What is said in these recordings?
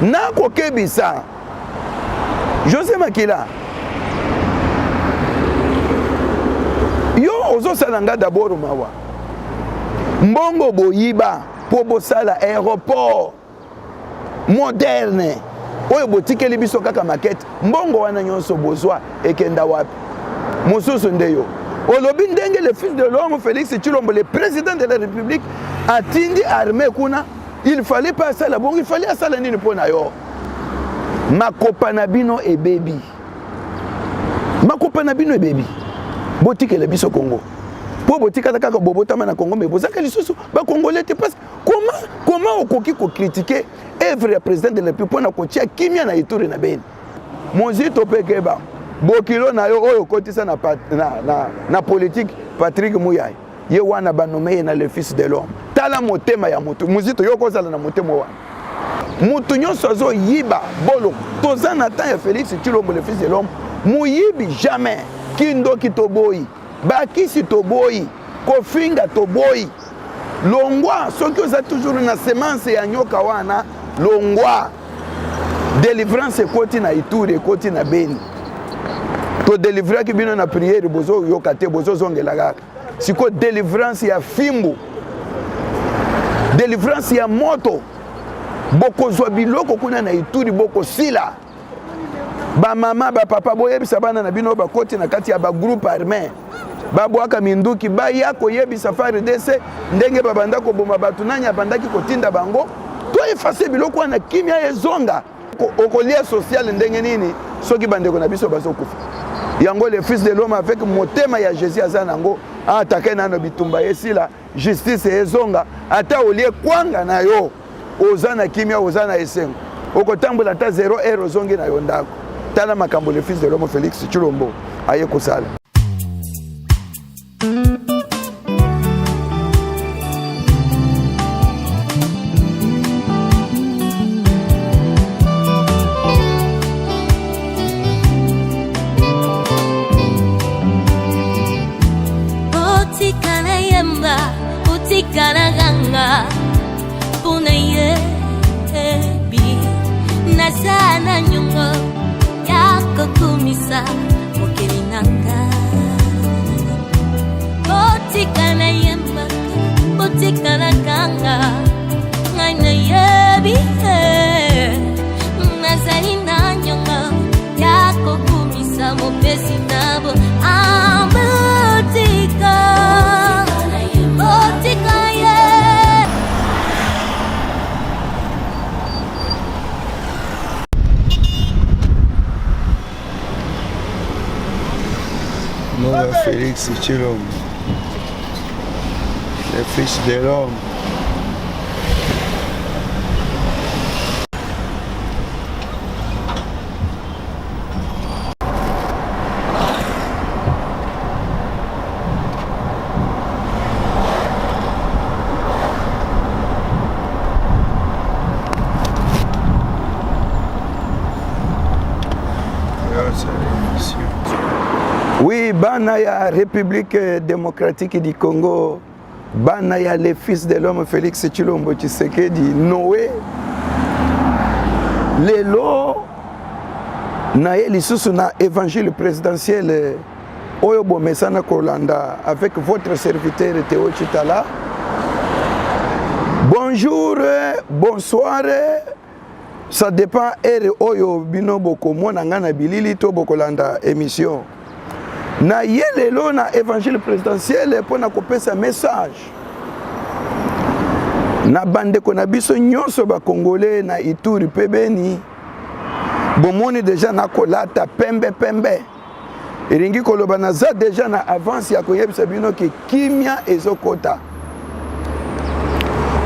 na kokebisa José Makila yo ozosala nga d'abord mawa mbongo boyiba po bosala aéroport moderne oyo botikeli biso kaka maquette mbongo wana nyonso bozwa ekenda wapi mosusu ndeyo olobi ndenge le fils de l'homme Félix Tshilombo le président de la République atindi armée kuna il fallait pas ça la bon il fallait ça la nini pona yo makopa na bino e baby makopa na bino e baby botikeli biso Congo po botika kaka bobotama na Congo mais bozaka lisusu ba congolais te parce comment okoki ko critiquer œuvre ya président de la République pona ko tia kimia na Ituri na Beni Mozito pekeba bokilo na yo oyo kotisa na politique Patrick Muyaya ye wana banome na le fils de l'homme tala motema ya mutu Mozito yo kozala na motema wana mutu nyonso azo yiba bolo toza na temps ya Félix Tshilombo le fils de l'homme muyibi jamais kindoki toboyi bakisi toboyi kofinga toboyi longwa soki oza toujours na semence ya nyoka wana longwa délivrance ekoti na Ituri ekoti na Beni to délivrer ki bino na prière bozo yokate bozo zongela kaka siko délivrance ya fimbu délivrance ya moto boko zwa biloko kuna na Ituri boko sila ba mama ba papa boyebisa bana na bino bakoti na kati ya ba groupe armé babwaka minduki ba yako yebi safari dese ndenge babanda ko boma batu nanya bandaki kotinda bango to effacer biloko na kimia ezonga okolia social ndenge nini soki bandeko na biso bazokufa yango le fils de l'homme avec motema ya Jésus azanango atake nano bitumba esila justice ezonga ata olie kwanga na yo ozana kimia ozana esengo okotambola ta 0 heure ozongi na yo ndako tala makambo le fils de l'homme Félix Tshilombo aye kosala Karaganga punaye bi nasana nyungo yako kumisa mokelinanga botikana yemba botikana kanga ngana yebi nasana nyungo yako kumisa mopesi nabo ambutika Nova Félix Tshilombo, le fils de l'homme. Oui, bana ya République démocratique du Congo, bana ya le fils de l'homme Félix Tshilombo Tshisekedi Noé, lelo na ye lisusu na évangile présidentiel oyo bomesana kolanda avec votre serviteur Théo Chitala. Bonjour, bonsoir. Ça dépend ere oyo bino boko mona ngana bilili to bokolanda émission. Na yelelo na évangile présidentiel pour na kopesa message. Na bandeko na biso nyonso ba congolais na Ituri pe Beni. Bomoni déjà na kolata pembe pembe. Iringi koloba na za déjà na avance ya koyebisa bino ke kimia ezokota.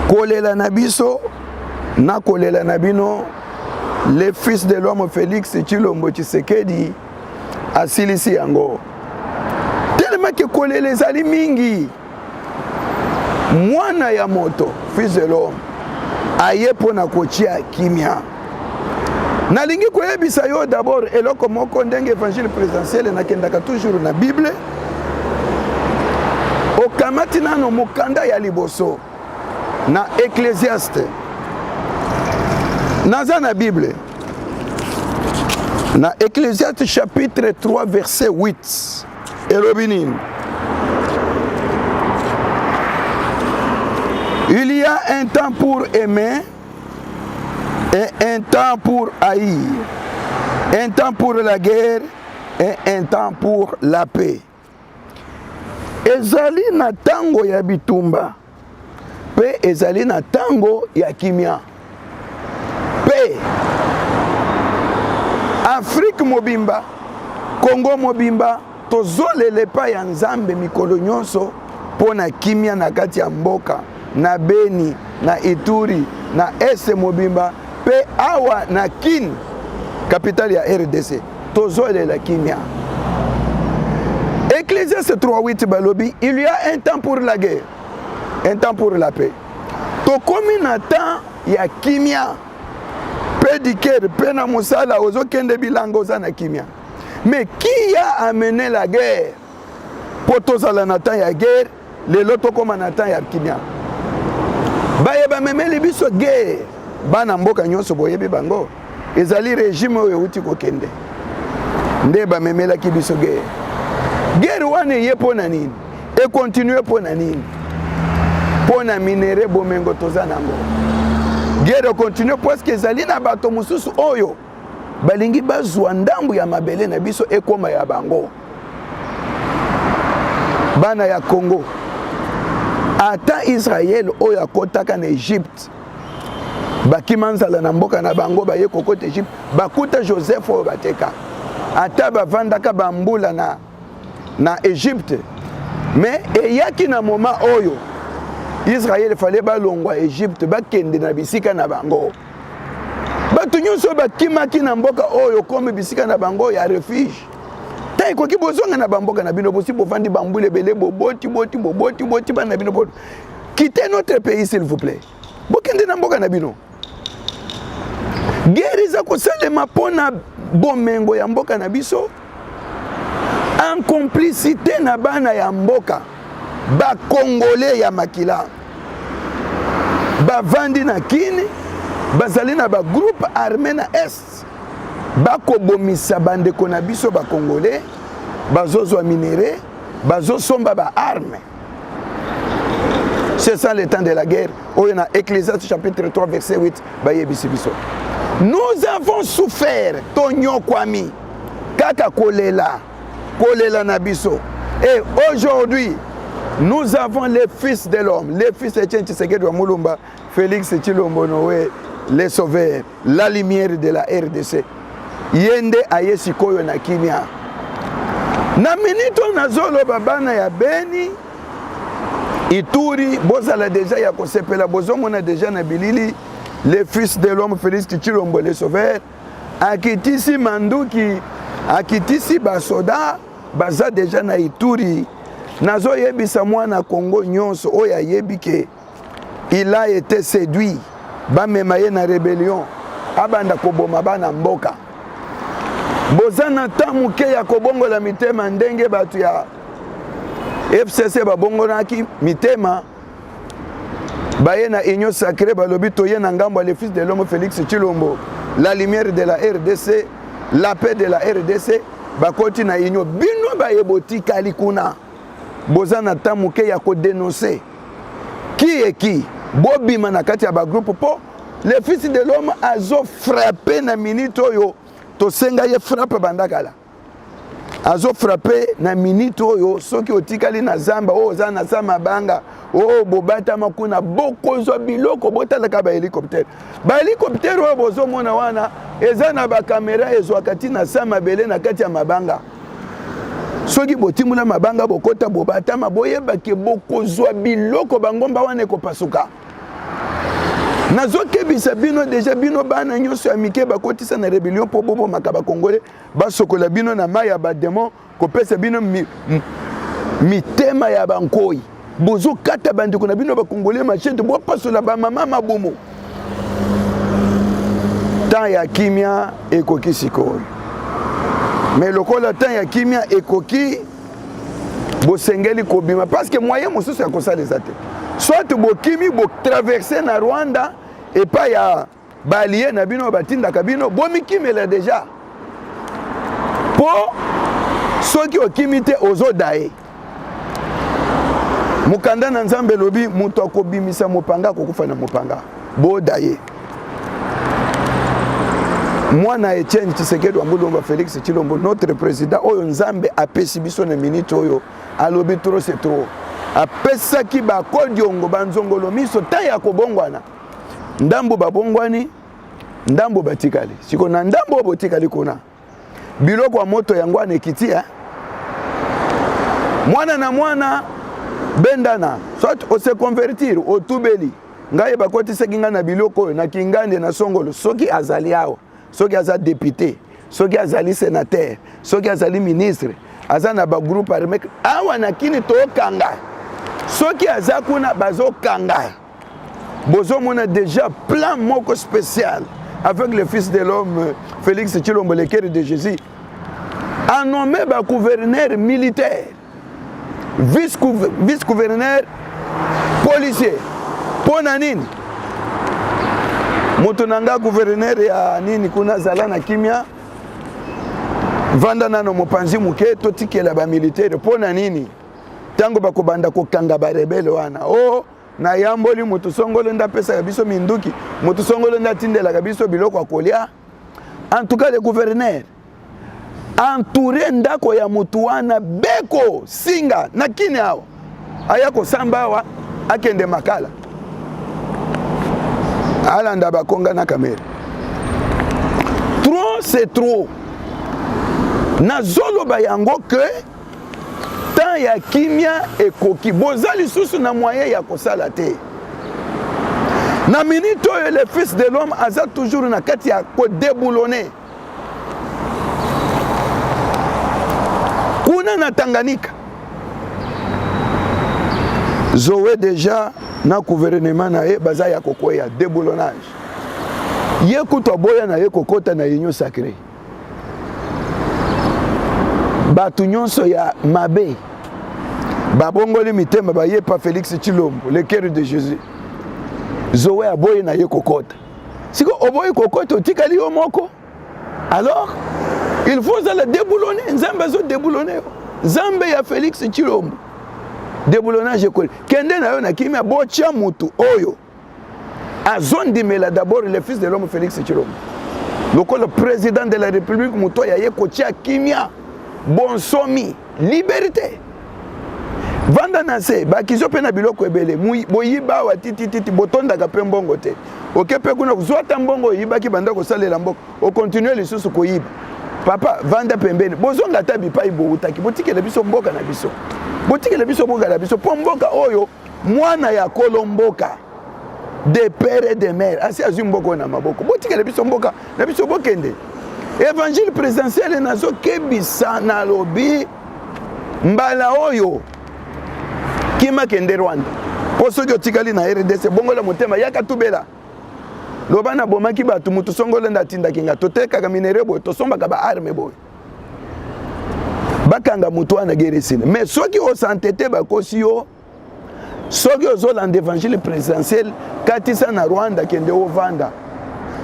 Kolela na biso na kolela na bino le fils de l'homme Félix Tshilombo Tshisekedi asilisi yango. Tellement que kolela ezali mingi. Mwana ya moto fils de l'homme aye pona kotia kimia. Nalingi koyebisa yo d'abord eloko moko ndenge évangile présidentiel nakendaka toujours na Bible. Okamati nano mokanda ya liboso na Ecclésiaste Naza na Bible. Na Ecclésiaste chapitre 3 verset 8. Elobinin. Il y a un temps pour aimer et un temps pour haïr. Un temps pour la guerre et un temps pour la paix. Ezali na tango ya bitumba. Pe ezali na tango ya kimia. Pe Afrique mobimba, Congo mobimba, tozolele pa ya nzambe mikolo nyonso pona kimia na kati ya mboka, na Beni, na Ituri, na Este mobimba, pe awa na Kin, capitale ya RDC, tozolele kimia. Ecclésiaste 3:8 balobi, il y a un temps pour la guerre, un temps pour la paix. Tokomi na temps ya kimia. Pédicaire, pena musala, ozo kende bilango za na kimia. Mais qui a amené la guerre? Poto sala na temps ya guerre, le loto koma na temps ya kimia. Baye ba memeli biso guerre. Bana mboka nyonso boyebi bango. Ezali régime oyo uti ko kende. Nde ba memela ki biso guerre. Guerre wane ye pona nini? Et continue pona nini? Pona minere bomengo toza nango. Guerre continue parce que ezali na bato mususu oyo balingi bazwa ndambu ya mabele na biso ekoma ya bango. Bana ya Congo. Ata Israël oyo akotaka na Egypte. Bakimanzala na mboka na bango baye kokota Egypte, bakuta Joseph oyo bateka. Ata bavandaka bambula na Egypte. Mais eyaki na moment oyo Israël fallait balongwa Egypte bakende na bisika na bango. Batu nyonso bakimaki na mboka oyo comme bisika na bango ya refuge. Tai koki bozonga na bamboka na bino bosi bofandi bambule bele boboti bana bino boti. Quittez notre pays s'il vous plaît. Bokende na mboka na bino. Guerre za kosalema pona bomengo ya mboka na biso. En complicité na bana ya mboka. Ba Congolais ya makila. Ba vandi na Kini. Bazali na ba groupe armé na Est. Ba kobomisa bandeko na biso ba Congolais. Bazozwa minéré. Bazosomba ba arme. C'est ça le temps de la guerre. Oyo na Ecclésiaste chapitre 3 verset 8. Ba yebisi biso. Nous avons souffert. Tonyo kwami. Kaka kolela. Kolela na biso. Et aujourd'hui, nous avons les fils de l'homme, les fils de Tshisekedi wa Mulumba, Félix Tshilombo Noé, les sauveurs, la lumière de la RDC. Yende ayesi koyo na kimia. Na minito nazolo babana ya Beni, Ituri, bozala déjà ya kosepela, bozomona déjà na bilili, les fils de l'homme, Félix Tshilombo, les sauveurs, akitisi manduki, akitisi basoda, baza déjà na Ituri. Nazo yebisa mwana Congo nyonso oya yebike il a été séduit ba memaye na rébellion abanda koboma bana mboka bozana tamuke ya kobongola mitema ndenge batu ya FCC babongolaki mitema baye na union sacrée balobi toye na ngambo les fils de l'homme Félix Tshilombo la lumière de la RDC la paix de la RDC bakoti na union bino baye botikali kuna bozana tamuke ya ko dénoncer qui est qui bobima na kati ya ba groupe po les fils de l'homme azo frappé na minute oyo to senga ye frappe bandakala azo frappé na minute oyo soki otikali na zamba o za na sama banga o bobata makuna bokozwa biloko botalaka ba hélicoptère oyo bozomona wana eza na ba caméra ezwakati na sama bele na kati ya mabanga. Soki botimula mabanga bokota bobata maboyeba ke bokozwa biloko bangomba wane ko pasuka. Nazoke bisa bino déjà bino bana nyonso ya mike bakotisa na rébellion po bobo makaba Congolais basokola bino na maya ba démon ko pesa bino mitema ya bankoi. Bozo kata bandeko na bino ba Congolais machete bo pasola ba mama mabomo. Temps ya kimia ekoki sikoyo. Mais le temps ya kimia ekoki bosengeli kobima parce que moyen mosusu ya kosala ezate soit bokimi bo traverser na Rwanda et pas ya balié na bino batindaka bino bomikimela déjà po soki okimi te ozoda ye mukanda na nzambe lobi mutu akobimisa mopanga akokufa na mopanga boda ye mwana Etienne Tshisekedi wa Mulumba Félix Tshilombo notre président oyo nzambe apesi biso na minute oyo alobi trop c'est trop apesaki bakodiongo banzongolo miso ta ya kobongwana ndambo babongwani ndambo batikali siko na ndambo botikali kuna biloko wa moto yango anekitia mwana na mwana bendana soit o se convertir o tubeli ngai bakotisaki nga na biloko na kingande na songolo soki azali awa soki aza député soki azali sénateur soki azali ministre aza na ba groupe armé awa na kini to kanga soki aza kuna bazo kanga bozo mona déjà plan moko spécial avec le fils de l'homme Félix Tshilombo le cœur de Jésus a nommé ba gouverneur militaire vice-gouverneur policier pona nini moto nanga gouverneur ya nini kuna zala na kimia vanda nano mopanzi muke totikela ba militaire pona nini tango bakobanda kokanga ba rebelle wana oh na yamboli moto songolo nda pesa biso minduki moto songolo nda tindela biso biloko akolia en tout cas le gouverneur entouré ndako ya mutu wana beko singa na kini hao ayako samba wa akende makala alanda bakonga na kamera trop c'est trop na zolo bayango que tant ya kimia ekoki bozali susu na moyen ya kosala te na minute oyo le fils de l'homme aza toujours na kati ya kodeboulonner kuna na Tanganyika Zoé déjà na gouvernement na ye baza ya kokoya déboulonnage ye kutwa boya na ye kokota na union sacrée batu nyonso ya mabe babongoli mitema ba ye pa Félix Tshilombo le cœur de Jésus Zoé aboye na ye kokota siko oboye kokota otikali yo moko alors il faut la déboulonner nzambe zo déboulonner nzambe ya Félix Tshilombo déboulonnage école kende na yo na kimia bocha mutu oyo azondimela d'abord le fils de l'homme Félix Tshilombo le président de la République mutu ya ye kocha kimia bonsomi liberté vanda na se bakizo pe na biloko ebele boyiba wa titi botonda ka pe mbongo te okepe kuna kuzwata mbongo yibaki banda ko salela mboko o continuer lisusu ko yiba papa vanda pembeni bozonga tabi pa ibo utaki botikele biso mboka na biso botikele biso mboka na biso po mboka oyo mwana ya kolomboka de père et de mère asi azwi mboko na maboko botikele biso mboka na biso bokende évangile présidentiel nazo kebisa na lobi mbala oyo kima kende Rwanda po soki otikali na RDC bongola motema yaka tubela loba na bomaki batu mutu songolo nda tindaki nga totekaka minere boy tosombaka ba arme boy bakanga mutu wana geresine mais soki o santete bakosi yo soki ozolanda évangile présidentiel katisa na Rwanda kende ovanda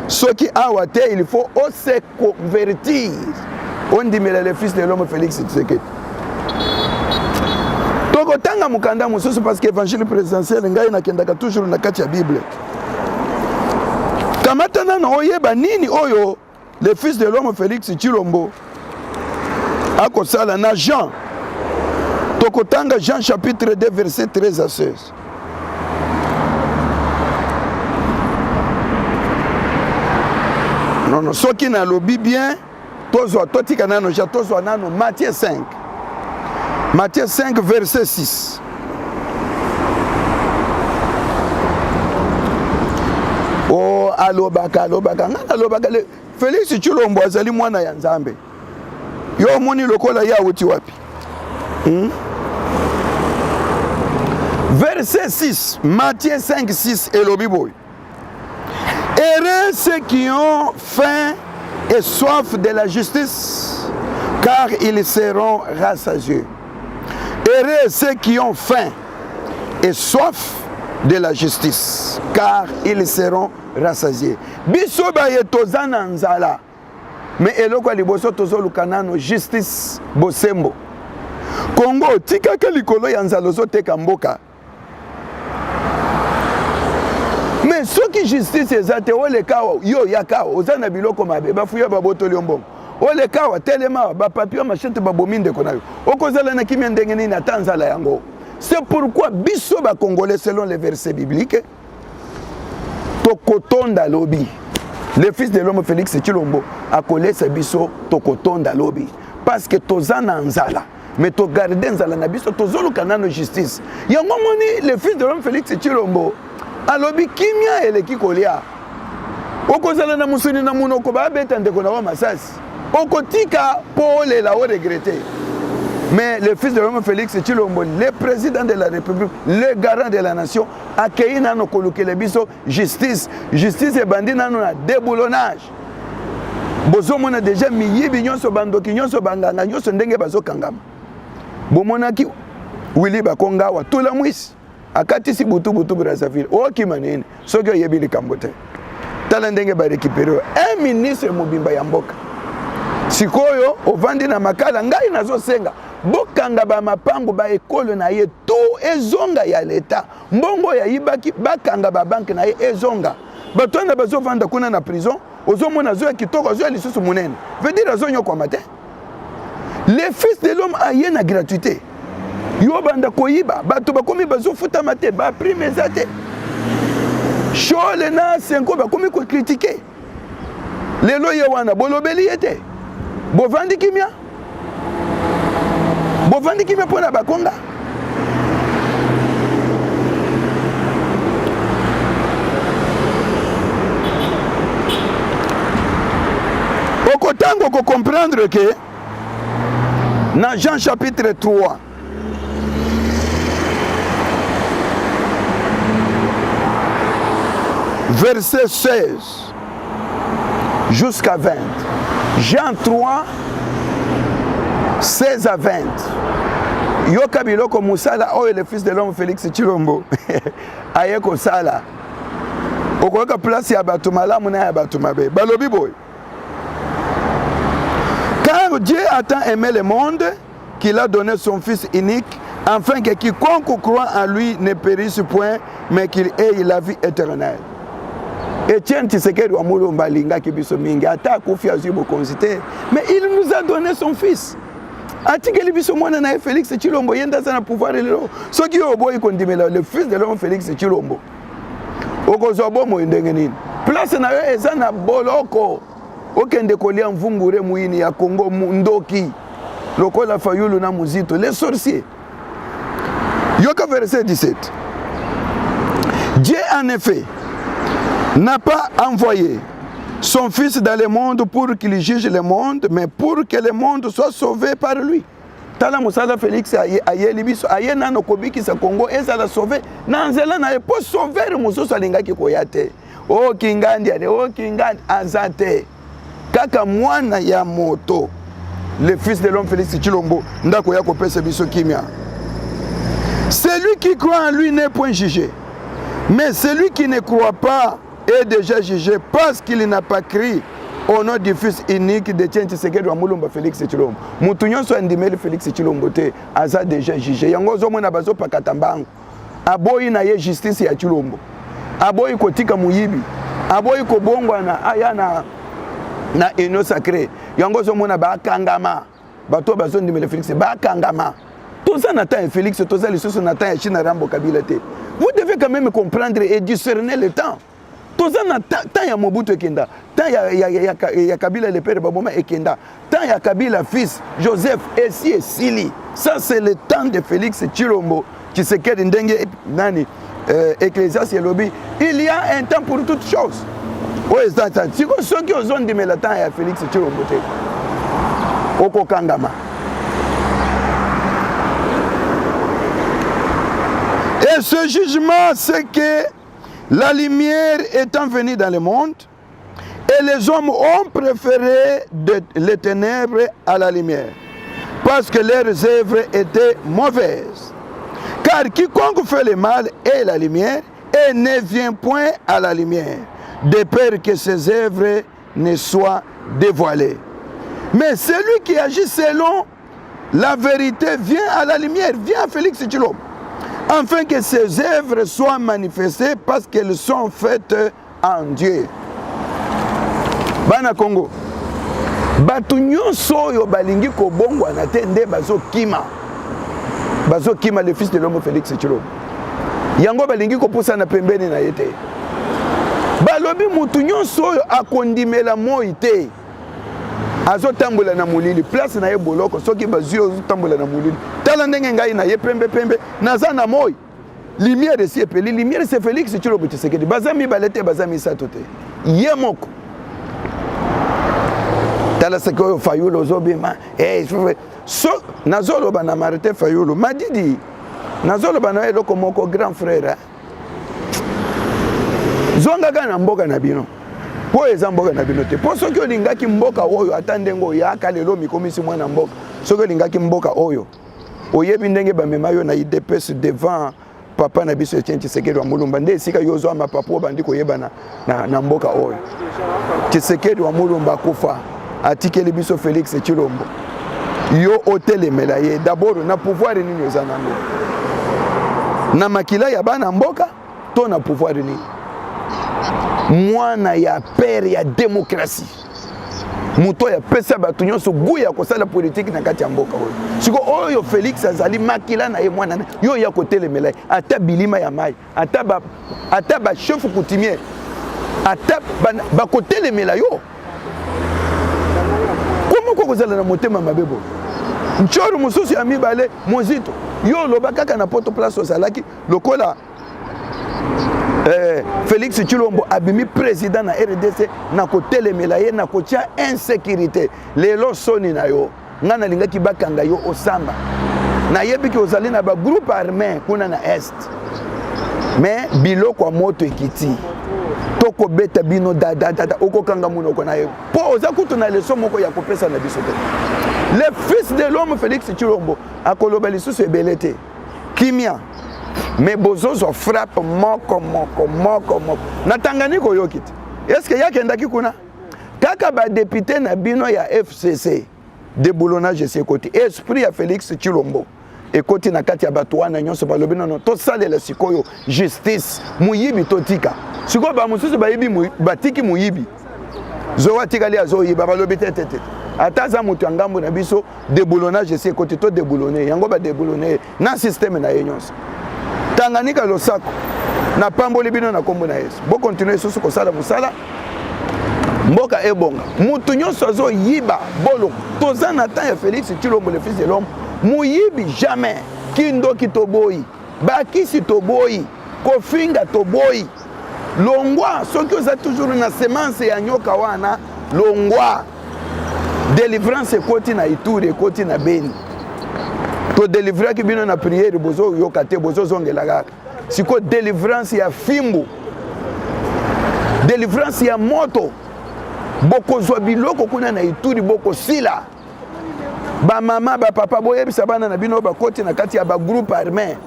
soki awa te il faut o se convertir on dimela le fils de l'homme Félix Tshisekedi toko tanga mukanda mususu parce que évangile présidentiel ngai nakendaka toujours na kati ya Bible kamatana na oyeba nini oyo le fils de l'homme Félix Tshilombo akosala na Jean tokotanga Jean chapitre 2 verset 13 à 16 non soki na lobi bien tozwa totika nano ja tozwa nano Matthieu 5 verset 6 oh alobaka ngana alobaka le Félix Tshilombo azali mwana ya Nzambe yo moni lokola ya uti wapi verset 6 Matthieu 5 6 elobi boy heureux ceux qui ont faim et soif de la justice car ils seront rassasiés. Heureux ceux qui ont faim et soif de la justice, car ils seront rassasiés. Biso baye tozana nzala, mais eloko liboso tozoluka nano justice bosembo. Congo tika ke likolo ya nzala ozoteka mboka. Mais soki justice ezate olekawa yo yakawa ozana biloko mabe bafuya babotoli mbongo. Olekawa telema ba papier machete babominde konayo. Okozala na kimia ndenge nini ata nzala yango. C'est pourquoi biso ba congolais selon les versets bibliques tokotonda lobi. Le fils de l'homme Félix Tshilombo a collé ce biso tokotonda lobi parce que tozana nzala mais to garder nzala na biso tozoluka nano justice. Yango moni le fils de l'homme Félix Tshilombo alobi kimia eleki kolia. Okozala na musuni na munoko ba beta ndeko na wa masasi. Okotika pole la o regretter. Mais le fils de l'homme Félix Tshilombo, le président de la République, le garant de la nation, a accueilli dans nos biso justice. Justice et bandit dans nos déboulonnage. Bozomo na déjà miyibi nyonso bandoki nyonso banganga nyonso ndenge bazo kangama. Bomonaki Willy Bakongawa tola mwisi akatisi butu Brazzaville. Oki manene soki yebi likambote. Tala ndenge ba récupérer un ministre mobimba ya mboka. Sikoyo ovandi na makala ngai nazo senga bokanga ba mapango ba ekolo na ye to ezonga ya leta mbongo ya yibaki bakanga ba banque na ye ezonga batona bazo vanda kuna na prison ozomona zo ya kitoko zo ya lisusu munene veut dire azonyo kwa matin les fils de l'homme aye na gratuité yo banda koyiba bato bakomi bazo futa mate ba prime zate shole na senko bakomi ko critiquer lelo ye wana bolobeli yete bovandi kimia pona bakonga okotango ko comprendre que dans Jean chapitre 3 verset 16 jusqu'à 20 Jean 3 16 à 20 Yoka biloko musala oyo le fils de l'homme Félix Tshilombo ayeko sala okoka place ya bato malamu na ya bato mabe balobi boy car Dieu a tant aimé le monde qu'il a donné son fils unique afin que quiconque croit en lui ne périsse point mais qu'il ait la vie éternelle. Etienne Tshisekedi wa Mulumba lingaki biso mingi ata kufi azwi bokonzi te mais il nous a donné son fils. Atikeli biso mwana na Félix Tshilombo yenda sana pouvoir lelo soki oboyi kondimela le fils de l'homme Félix Tshilombo okozwa bomo ndenge nini place na yo eza na boloko okende kolia mvungure muini ya Congo ndoki lokola fayulu na muzito les sorciers. Yoka verset 17 Dieu en effet n'a pas envoyé son fils dans le monde pour qu'il juge le monde, mais pour que le monde soit sauvé par lui. Tala musala Félix aye libiso aye nano kobiki sa Congo ezala sauvé nanzela na po sauver mususu alingaki koyate o kingandi ade o kingandi azate kaka mwana ya moto le fils de l'homme Félix Tshilombo ndako ya kopesa biso kimia. Celui qui croit en lui n'est point jugé, mais celui qui ne croit pas est déjà jugé parce qu'il n'a pas cru au nom du fils unique de Etienne Tshisekedi wa Mulumba Félix Tshilombo. Mutu nyonso andimeli Félix Tshilombo te aza déjà jugé. Yango zomona bazo pakata mbango. Aboyi na ye justice ya Tshilombo. Aboyi kotika muyibi. Aboyi kobongwa na aya na eno sacré. Yango zomona ba kangama. Bato bazo ndimeli Félix ba kangama. Toza na temps Félix toza lisusu na temps ya China Rambo Kabila te. Vous devez quand même comprendre et discerner le temps. Toza na temps ya Mobutu ekenda, temps ya Kabila le père Baboma ekenda, temps ya Kabila fils Joseph Esi et Sili. Ça c'est le temps de Félix Tshilombo Tshisekedi ndenge nani Ecclésiaste Yelobi. Il y a un temps pour toutes choses. Oui, ça. Si ceux qui ont dit mais le temps ya Félix Tshilombo te. Oko kangama. Et ce jugement, c'est que la lumière étant venue dans le monde, et les hommes ont préféré les ténèbres à la lumière, parce que leurs œuvres étaient mauvaises. Car quiconque fait le mal est la lumière, et ne vient point à la lumière, de peur que ses œuvres ne soient dévoilées. Mais celui qui agit selon la vérité vient à la lumière, vient à Félix Tshilombo, afin que ses œuvres soient manifestées parce qu'elles sont faites en Dieu. Bana Congo, batu nyonso oyo balingi kobongwa na te nde bazokima le fils de l'homme Félix Tshilombo. Yango balingi kopusana pembeni na ye te. Balobi mutu nyonso oyo akondimela moi te azotambola na mulili place na ye boloko soki bazwi ozotambola na mulili tala ndenge ngai na ye pembe naza na moi lumière esi epeli lumière c'est Félix Tshilombo Tshisekedi baza mibale te baza misato te ye moko tala seke oyo Fayulu ozobima so nazoloba na Martin Fayulu madidi nazoloba na eloko moko grand frère zongaka na mboka na bino po eza mboka na bino te po soki olingaki mboka oyo ata ndenge oyaka lelo mikomisi mwana mboka soki olingaki mboka oyo oyebi ndenge bamema yo na IDPS devant papa na biso Etienne Tshisekedi wa Mulumba nde esika yo ozwa mapapu oyo bandi koyeba na mboka oyo Tshisekedi wa Mulumba akufa atikeli biso Félix Tshilombo yo otelemela ye d'abord na pouvoir nini oza nango na makila ya bana mboka to na pouvoir nini mwana ya père ya démocratie muto ya pesa batu nyonso guya kosala politique na kati ya mboka oyo siko oyo Félix azali makila na ye mwana yo ya kotelemela ata bilima ya mai ata ba chef coutumier ata ba kotelemela yo komo ko kozala na motema mabebo nchoro mususu ya mibale mozito yo loba kaka na poto place ozalaki lokola Félix Tshilombo abimi président na RDC na kotelemela ye na kotia insécurité lelo soni na yo ngana lingaki bakanga yo osamba na yebiki ozali na ba groupe armé kuna na est mais biloko ya moto ekiti toko beta bino dada okokanga munoko na ye po oza kutu na leso moko ya kopesa na biso te le fils de l'homme Félix Tshilombo akoloba lisusu ebelete kimia mais bozozo frappe moko na Tanganyika oyokiti est-ce que yakendaki kuna kaka ba député na bino ya FCC déboulonnage sekoti esprit ya Félix Tshilombo ekoti na kati ya bato wana nyonso balobi nono to salela sikoyo justice muyibi totika sikoyo ba mususu bayibi batiki muyibi zowa tikali azoyiba balobi tete ataza mutu ya ngambo na biso déboulonnage sekoti to déboulonner yango ba déboulonner na système na yenyonso Tanganyika losako na pamboli bino na kombo na Yesu bo continuer susu kosala musala mboka ebonga mutu nyonso azo yiba bolo toza na temps ya Félix Tshilombo le fils de l'homme muyibi jamais kindoki toboyi bakisi toboyi kofinga toboyi longwa soki oza toujours na semence ya nyoka wana longwa délivrance ekoti na Ituri ekoti na Beni to délivraki bino na prière bozo yokate bozo zongela kaka siko délivrance ya fimbu délivrance ya moto boko zwa biloko kuna na Ituri boko sila ba mama ba papa boyebisa bana na bino bakoti na kati ya ba groupe armé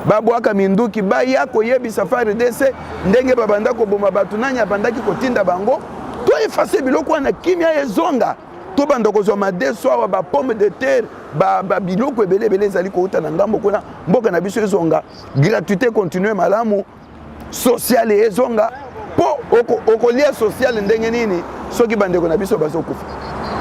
babwaka minduki baya koyebisa FARDC ndenge babanda koboma batu nanya bandaki kotinda bango to effacer biloko wana kimia ezonga to banda kozwa madeso awa ba pomme de terre ba biloko ebele ezali kouta na ngambo kuna mboka na biso ezonga gratuité continue malamu social ezonga po okolia social ndenge nini soki bandeko na biso bazokufa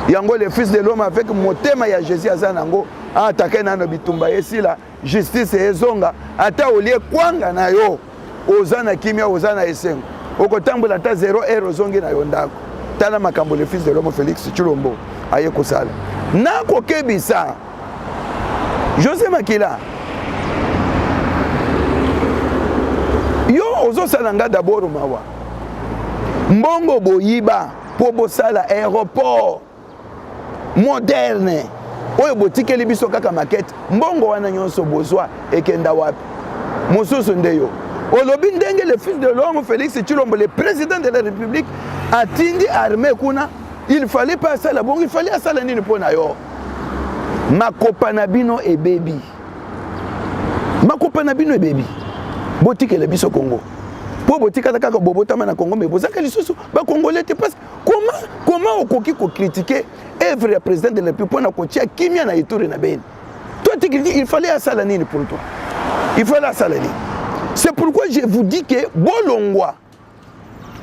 yango le fils de l'homme avec motema ya Jésus azanango atake nano bitumba esila justice ezonga ata olie kwanga na yo ozana kimia ozana esengo okotambola ata 0 zongi na yo ndako tala makambo le fils de l'homme Félix Tshilombo aye kosala nako kebisa José Makila yo ozosala nga d'abord mawa mbongo boyiba po bosala aéroport moderne oyo botikeli biso kaka maquette mbongo wana nyonso bozwa ekenda wapi mosusu ndeyo olobi ndenge le fils de l'homme Félix Tshilombo le président de la République atindi armée kuna il fallait pas ça la bongo il fallait ça la nini pona yo makopa na bino ebebi botikele biso Congo po botika kaka bobotama na Congo mais bozaka lisusu ba congolais te parce comment okoki ko critiquer œuvre ya président de la République pour na kotia kimia na Ituri na Beni. Toi il fallait à Salanine pour toi. Il fallait à Salanine. C'est pourquoi je vous dis que bolongwa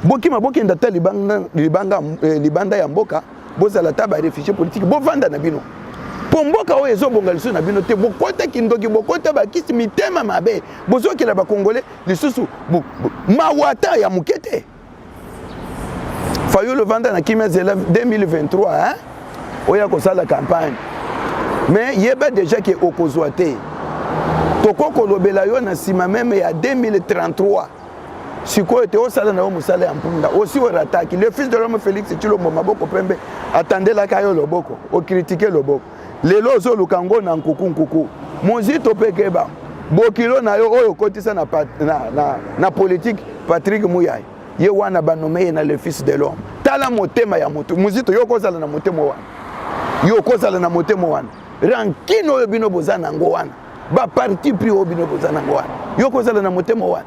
bokima bokenda ta libanda ya mboka bozala ta ba réfugié politique bovanda na bino. Pomboka oyo ezobonga lisusu na bino te bokota kindoki bokota bakisi mitema mabe bozokela ba congolais lisusu mawata ya mukete Fayulu vanda na kimia 2023 hein oya kosala campagne mais yeba déjà que okozwa te tokoko lobela yo na sima même ya 2033 sikoyo te osala na yo musala ya mpunda aussi orataki le fils de l'homme Félix Tshilombo maboko pembe attendela kayo loboko o critiquer loboko lelo zo lukango na nkuku mozito pekeba bokilo na yo oyo kotisa na politique Patrick Muyaya ye wana banome na le fils de l'homme tala motema ya moto mozito yo kozala na motema wana rankino oyo bino bozana ngo wana ba parti pris oyo bino bozana ngo wana yo kozala na motema wana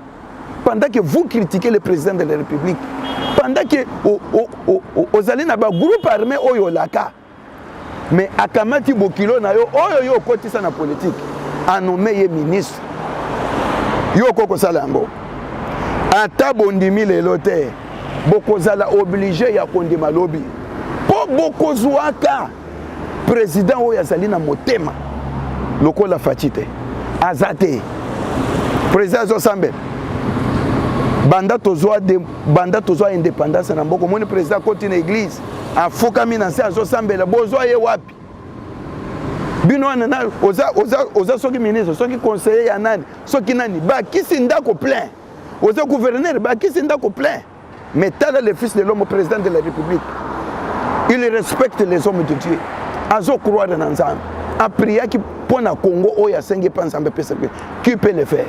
pendant que vous critiquez le président de la République pendant que ozali na ba groupe armé oyo laka mais akamati bokilo na yo oyo yo kotisa na politique anommé ye ministre yo koko sala yango ata bondimi lelo te bokozala obligé ya kondima lobi po bokozwaka président oyo azali na motema lokola fatite azate président azosambe banda tozwa indépendance na mboko moni président koti na église afukami na se azosambela bozwa ye wapi bino wana oza soki ministre soki conseiller ya nani soki nani bakisi ndako plein oza gouverneur bakisi ndako plein mais tala le fils de l'homme président de la République il respecte les hommes de Dieu azo croire na nzambe a prier ki pona Congo oya senge pa nzambe pesa qui peut le faire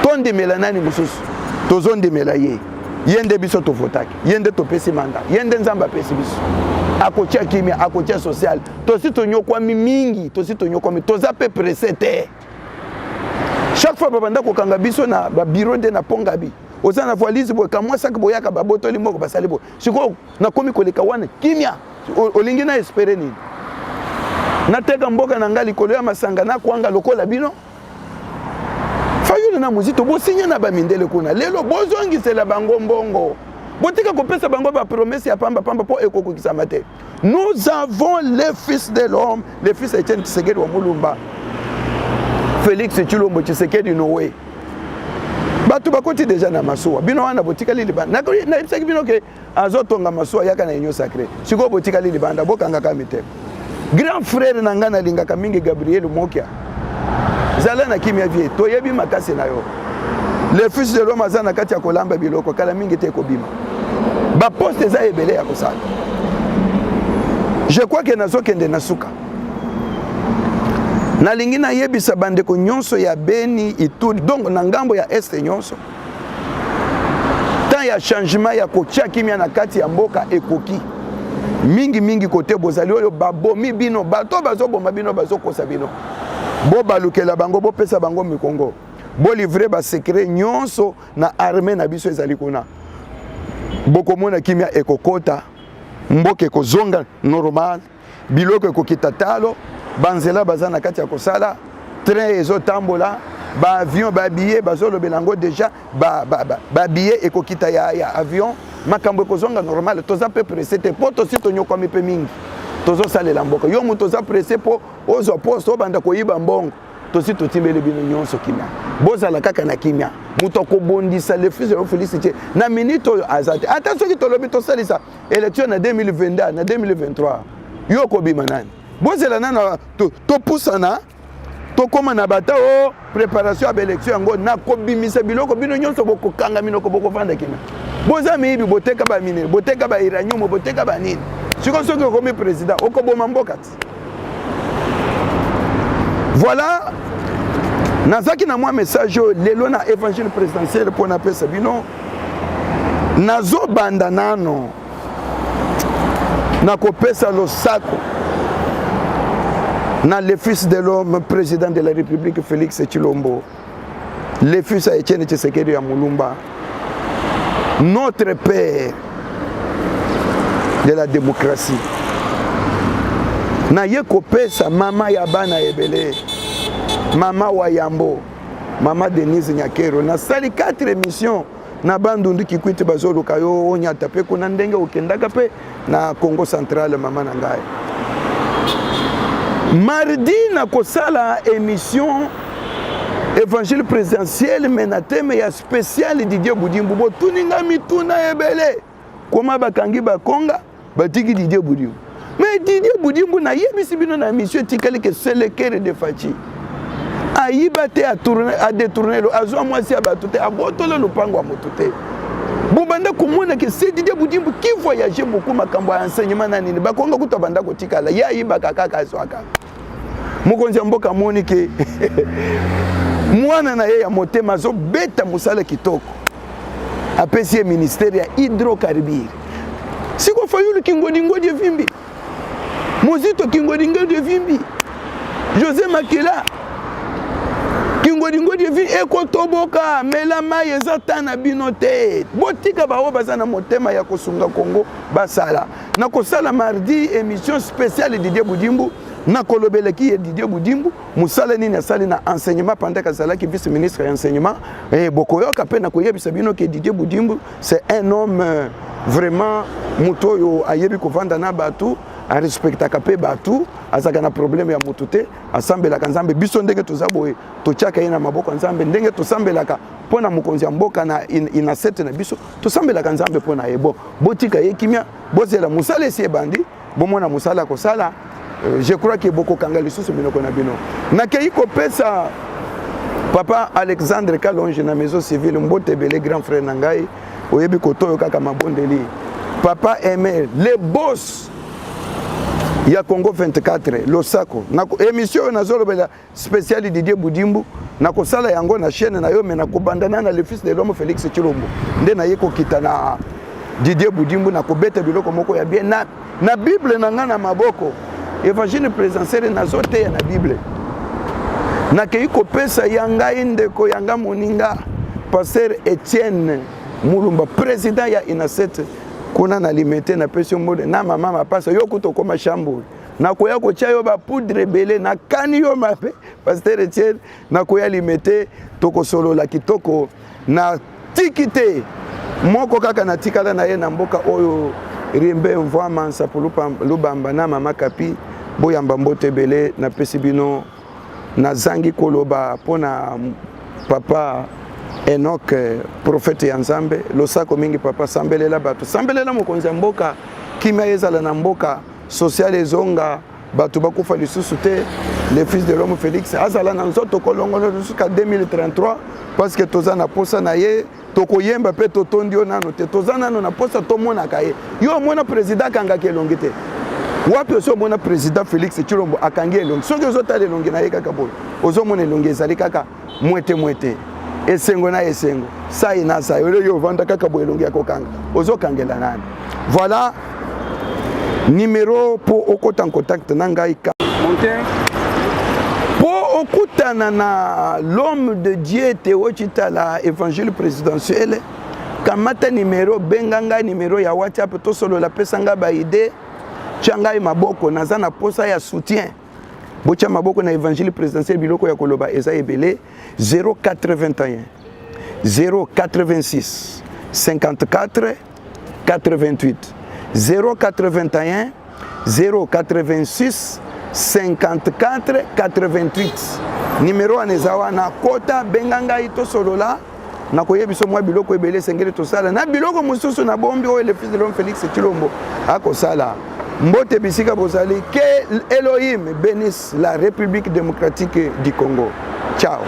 tonde melanani mususu tozonde melaye yende biso to votaki yende to pesi manda yende nzamba pesi biso akotia kimia akotia social tosi tonyokwa mingi tosi tonyokwa toza pe presete chaque fois babanda ko kanga biso na ba bureau de na pongabi ozana valise bo kamwa sak boyaka babotoli moko basali bo siko na komi koleka wana kimia olingi na espérer nini nateka mboka na ngali kolo ya masanga na kwanga lokola bino Fayulu na muzito bosinya na bamindele kuna lelo bozongisela bango mbongo botika kopesa bango ba promesse ya pamba po ekokokisa mate. Nous avons le fils de l'homme, le fils Etienne Tshisekedi wa Mulumba, Félix Tshilombo Tshisekedi Noé. Batu bakoti déjà na masuwa bino wana botika lilibanda na ibisaki bino ke azotonga masuwa yaka na enyo sacré siko botika lilibanda bokanga kamite grand frère na ngana lingaka mingi Gabriel Mokia zala na kimia vie to yebi makasi na yo le fils de l'homme azana kati ya kolamba biloko kala mingi te ko bima ba poste za ebele ya kosala. Je crois que nazo kende na suka na lingi na yebisa bandeko nyonso ya Beni Ituri donc na ngambo ya este nyonso tant ya changement ya kotia kimia na kati ya mboka ekoki mingi kote bozali oyo babomi bino bato bazoboma bino bazokosa bino bo balukela bango bo pesa bango mikongo bo livrer ba secret nyonso na armée na biso ezali kuna boko mona kimia ekokota mboke kozonga normal biloko ekokita talo banzela bazana kati ya kosala train ezotambola ba avion ba billet bazolo belango déjà ba billet ekokita ya avion makambo ekozonga normal toza pe pressé te poto si tonyokwa mipe mingi tozo salela mboka yo muto za pressé po ozo poste obanda koyiba mbongo tosi totimbele bino nyonso kimia bozala kaka na kimia muto ko bondisa le fils de Félicité na minute azate attention ki tolobi to salisa élection na 2022 na 2023 yo ko bima nani bozela nana to pusana to koma na bata o préparation à élection ngo na ko bimisa biloko bino nyonso boko kanga minoko boko vanda kimia boza mibi boteka ba minere boteka ba iranium boteka ba nini siko soko comme président okoboma mbokati. Voilà nazaki na moi message lelo na évangile présidentiel pour na pesa bino nazo banda nano na kopesa lo sako na le fils de l'homme président de la République Félix Tshilombo, le fils à Etienne Tshisekedi ya Mulumba, notre père de la démocratie. Na ye kopesa mama ya bana ebele, mama Wayambo, mama Denise Nyakero. Na sali 4 émissions na bandundu kikwiti bazolo kayo onyata pe kuna ndenge okendaka pe na Congo Central mama na ngai. Mardi na kosala émission évangile présidentiel mais na thème ya spécial Didier Boudimbu bo tuninga mituna ebele. Koma bakangi bakonga batiki Didier Boudimbu. Mais Didier Boudimbu na yebisi bino na mission tikali que c'est le cœur de Fachi. Ayiba te a détourner le azwa mwasi abatute abotolo lupango amotute. Bobanda komona que c'est Didier Boudimbu qui voyageait beaucoup makambo ya enseignement na nini bakonga kutabanda kotikala ya yiba kaka azwaka. Mokonzi mboka moni ke mwana na ye ya motema zo beta musala kitoko. Apesi ministère ya hydrocarbures. Siko fayulu kingodingo de vimbi. Mozito kingodingo de vimbi. José Makila kingodingo de vimbi ekotoboka melama yezata na binote. Botika bawo bazana motema ya kosunga Congo basala. Na kosala mardi émission spéciale Didier Boudimbu. Na kolobeleki ya Didier Boudimbu musala nini asali na enseignement pendant que qui vice-ministre de l'enseignement et bokoyoka pe na koyebisa bino que Didier Boudimbu c'est un homme vraiment mutoyo ayebi kovanda na batu a respecta kape batu azaka na problème ya mutute asambela kanzambe biso ndenge tozaboye tochaka ina maboko nzambe ndenge tosambelaka pona mukonzi ya mboka na inasete na biso tosambelaka nzambe pona yebo botika yekimia bozela musala esi ebandi bomona musala kosala. Je crois que beaucoup kangali sous bino kona bino. Na kei ko pesa papa Alexandre Kalonge na maison civile mbote belé grand frère nangai oyebi kotoyo kaka mabondeli. Papa Aimé le boss ya Congo 24 Losako. Na émission na zolo bela spécial Didier Boudimbu na kosala yango na chaîne na yo me na kobandana na le fils de l'homme Félix Chilombo. Nde na yeko kitana Didier Boudimbu na kobeta biloko moko ya bien na Bible na ngana maboko. Évangile présidentiel na zote ya na Bible. Na kei kopesa yanga indeko yanga moninga pasteur Etienne Mulumba président ya Inasete kuna na limité na pression mode na mama mapasa yo kutokoma shambo. Na koya kocha yo ba poudre belé na kani yo mape pasteur Etienne na koya limité toko solo la kitoko na tikite moko kaka na tikala na ye na mboka oyo Rimbe mvwa mansa pulupa lubamba na mama kapi boyamba mbote belé na pesibino na zangi koloba pona papa Enoch prophète ya Nzambe losako mingi papa sambelela batu sambelela mokonzi mboka kimia ezala na mboka social ezonga batu bakufa lisusu te le fils de l'homme Félix azala na nzoto kolongola jusqu'à 2033 parce que tozana posa na ye tokoyemba pe totondio nano te tozana nano na posa tomona kaye yo mona président kanga kelongi te wapi oso mona président Félix Chilombo akangi elongi soki ozotala elongi na ye kaka boye ozomona elongi ezali kaka mwete esengo na esengo sai na sai yo vanda kaka boye elongi akokanga ozokangela nani. Voilà numéro pour okota en contact na ngai pour okutana na l'homme de Dieu Théo Chitala évangile présidentiel kamata numéro benganga numéro ya WhatsApp to solo la pesanga ba idée changai maboko naza na posa ya soutien bocha maboko na évangile présidentiel biloko ya koloba eza ebele 081 086 54 88 081 086 54 88 numéro anezawa na kota benganga ito solola na koyebiso mwa biloko ebele sengeli tosala na biloko mususu na bombi oyo le fils de l'homme Félix Chilombo akosala mbote bisika bozali que Elohim bénisse la République démocratique du Congo. Ciao.